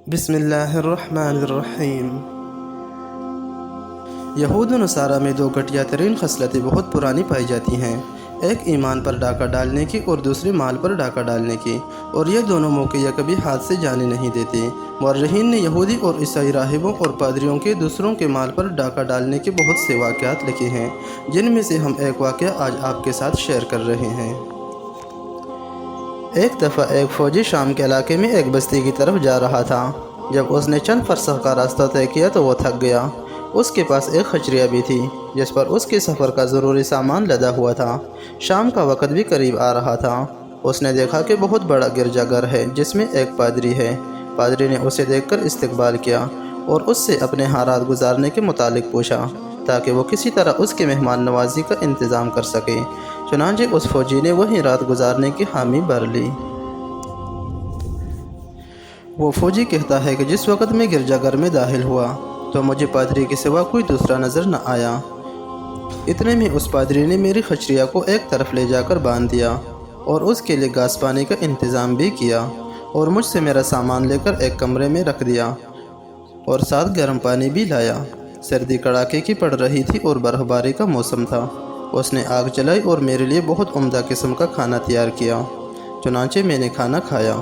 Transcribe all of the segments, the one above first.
بسم اللہ الرحمن الرحیم۔ یہود و نصارہ میں دو گھٹیا ترین خصلتیں بہت پرانی پائی جاتی ہیں، ایک ایمان پر ڈاکہ ڈالنے کی اور دوسری مال پر ڈاکہ ڈالنے کی، اور یہ دونوں موقع یا کبھی ہاتھ سے جانے نہیں دیتے۔ مورخین نے یہودی اور عیسائی راہبوں اور پادریوں کے دوسروں کے مال پر ڈاکہ ڈالنے کے بہت سے واقعات لکھے ہیں، جن میں سے ہم ایک واقعہ آج آپ کے ساتھ شیئر کر رہے ہیں۔ ایک دفعہ ایک فوجی شام کے علاقے میں ایک بستی کی طرف جا رہا تھا۔ جب اس نے چند فرسخ کا راستہ طے کیا تو وہ تھک گیا۔ اس کے پاس ایک خچریہ بھی تھی جس پر اس کے سفر کا ضروری سامان لدا ہوا تھا۔ شام کا وقت بھی قریب آ رہا تھا۔ اس نے دیکھا کہ بہت بڑا گرجا گھر ہے جس میں ایک پادری ہے۔ پادری نے اسے دیکھ کر استقبال کیا اور اس سے اپنے رات گزارنے کے متعلق پوچھا تاکہ وہ کسی طرح اس کے مہمان نوازی کا انتظام کر سکے۔ چنانچہ اس فوجی نے وہیں رات گزارنے کی حامی بھر لی۔ وہ فوجی کہتا ہے کہ جس وقت میں گرجا گھر میں داخل ہوا تو مجھے پادری کے سوا کوئی دوسرا نظر نہ آیا۔ اتنے میں اس پادری نے میری خچریہ کو ایک طرف لے جا کر باندھ دیا اور اس کے لیے گھاس پانی کا انتظام بھی کیا، اور مجھ سے میرا سامان لے کر ایک کمرے میں رکھ دیا اور ساتھ گرم پانی بھی لایا۔ سردی کڑاکے کی پڑ رہی تھی اور برف باری کا موسم تھا۔ اس نے آگ جلائی اور میرے لیے بہت عمدہ قسم کا کھانا تیار کیا۔ چنانچہ میں نے کھانا کھایا۔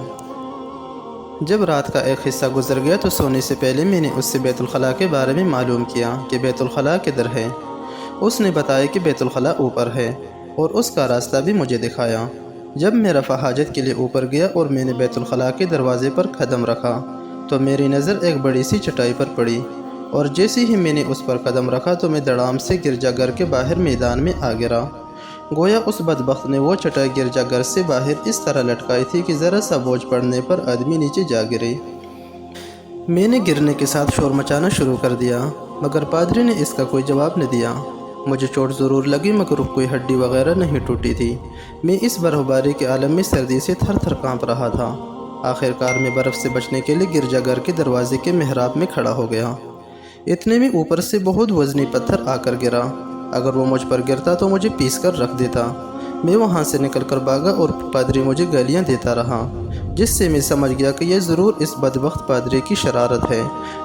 جب رات کا ایک حصہ گزر گیا تو سونے سے پہلے میں نے اس سے بیت الخلاء کے بارے میں معلوم کیا کہ بیت الخلاء کدھر ہے۔ اس نے بتایا کہ بیت الخلاء اوپر ہے اور اس کا راستہ بھی مجھے دکھایا۔ جب میں رفع حاجت کے لیے اوپر گیا اور میں نے بیت الخلاء کے دروازے پر قدم رکھا تو میری نظر ایک بڑی سی چٹائی پر پڑی، اور جیسے ہی میں نے اس پر قدم رکھا تو میں دڑام سے گرجا گھر کے باہر میدان میں آ گرا۔ گویا اس بدبخت نے وہ چٹائی گرجا گھر سے باہر اس طرح لٹکائی تھی کہ ذرا سا بوجھ پڑنے پر آدمی نیچے جا گرے۔ میں نے گرنے کے ساتھ شور مچانا شروع کر دیا، مگر پادری نے اس کا کوئی جواب نہ دیا۔ مجھے چوٹ ضرور لگی مگر کوئی ہڈی وغیرہ نہیں ٹوٹی تھی۔ میں اس برف باری کے عالم میں سردی سے تھر تھر کانپ رہا تھا۔ آخر کار میں برف سے بچنے کے لیے گرجا گھر کے دروازے کے محراب میں کھڑا ہو گیا۔ اتنے میں اوپر سے بہت وزنی پتھر آ کر گرا۔ اگر وہ مجھ پر گرتا تو مجھے پیس کر رکھ دیتا۔ میں وہاں سے نکل کر بھاگا اور پادری مجھے گالیاں دیتا رہا، جس سے میں سمجھ گیا کہ یہ ضرور اس بدبخت پادری کی شرارت ہے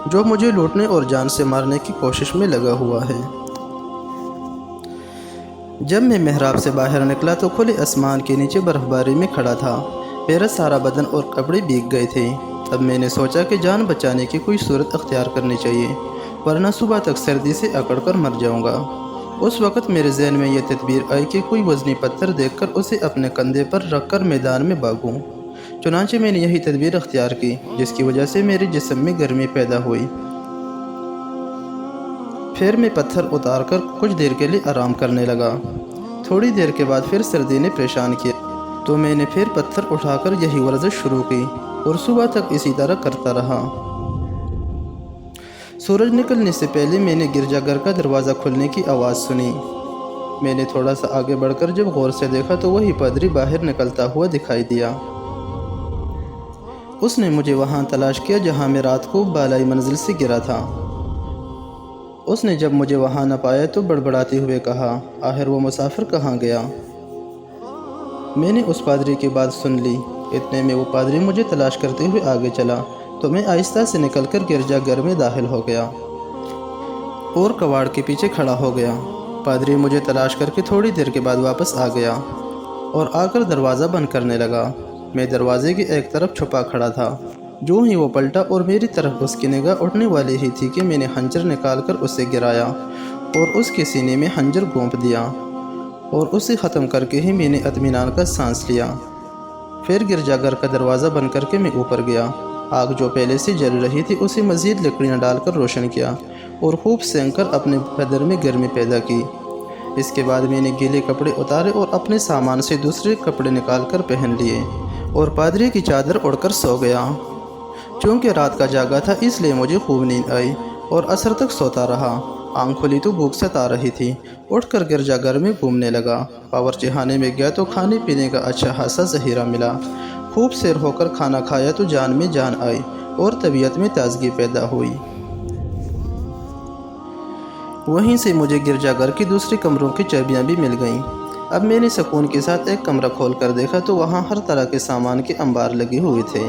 جو مجھے لوٹنے اور جان سے مارنے کی کوشش میں لگا ہوا ہے۔ جب میں محراب سے باہر نکلا تو کھلے آسمان کے نیچے برف باری میں کھڑا تھا۔ میرا سارا بدن اور کپڑے بھیگ گئے تھے۔ تب میں نے سوچا کہ جان بچانے کی کوئی صورت اختیار کرنی چاہیے، ورنہ صبح تک سردی سے اکڑ کر مر جاؤں گا۔ اس وقت میرے ذہن میں یہ تدبیر آئی کہ کوئی وزنی پتھر دیکھ کر اسے اپنے کندھے پر رکھ کر میدان میں بھاگوں۔ چنانچہ میں نے یہی تدبیر اختیار کی، جس کی وجہ سے میرے جسم میں گرمی پیدا ہوئی۔ پھر میں پتھر اتار کر کچھ دیر کے لیے آرام کرنے لگا۔ تھوڑی دیر کے بعد پھر سردی نے پریشان کیا تو میں نے پھر پتھر اٹھا کر یہی ورزش شروع کی اور صبح تک اسی طرح کرتا رہا۔ سورج نکلنے سے پہلے میں نے گرجا گھر کا دروازہ کھلنے کی آواز سنی۔ میں نے تھوڑا سا آگے بڑھ کر جب غور سے دیکھا تو وہی پادری باہر نکلتا ہوا دکھائی دیا۔ اس نے مجھے وہاں تلاش کیا جہاں میں رات کو بالائی منزل سے گرا تھا۔ اس نے جب مجھے وہاں نہ پایا تو بڑبڑاتے ہوئے کہا، آخر وہ مسافر کہاں گیا؟ میں نے اس پادری کی بات سن لی۔ اتنے میں وہ پادری مجھے تلاش کرتے ہوئے آگے چلا تو میں آہستہ سے نکل کر گرجا گھر میں داخل ہو گیا اور کواڑ کے پیچھے کھڑا ہو گیا۔ پادری مجھے تلاش کر کے تھوڑی دیر کے بعد واپس آ گیا اور آ کر دروازہ بند کرنے لگا۔ میں دروازے کی ایک طرف چھپا کھڑا تھا۔ جو ہی وہ پلٹا اور میری طرف اس کی نگاہ اٹھنے والی ہی تھی کہ میں نے خنجر نکال کر اسے گرایا اور اس کے سینے میں خنجر گھونپ دیا، اور اسے ختم کر کے ہی میں نے اطمینان کا سانس لیا۔ پھر گرجا گھر کا دروازہ بند کر کے میں اوپر گیا۔ آگ جو پہلے سے جل رہی تھی اسے مزید لکڑیاں ڈال کر روشن کیا اور خوب سینک کر اپنے بدن میں گرمی پیدا کی۔ اس کے بعد میں نے گیلے کپڑے اتارے اور اپنے سامان سے دوسرے کپڑے نکال کر پہن لیے اور پادری کی چادر اڑ کر سو گیا۔ چونکہ رات کا جاگا تھا اس لیے مجھے خوب نیند آئی اور عصر تک سوتا رہا۔ آنکھ کھلی تو بھوک ستا رہی تھی۔ اٹھ کر گرجا گھر میں گھومنے لگا۔ باورچی خانے میں گیا تو کھانے پینے کا اچھا خاصا ذخیرہ ملا۔ خوب سیر ہو کر کھانا کھایا تو جان میں جان آئی اور طبیعت میں تازگی پیدا ہوئی۔ وہیں سے مجھے گرجا گھر کی دوسری کمروں کی چابیاں بھی مل گئیں۔ اب میں نے سکون کے ساتھ ایک کمرہ کھول کر دیکھا تو وہاں ہر طرح کے سامان کے انبار لگے ہوئے تھے۔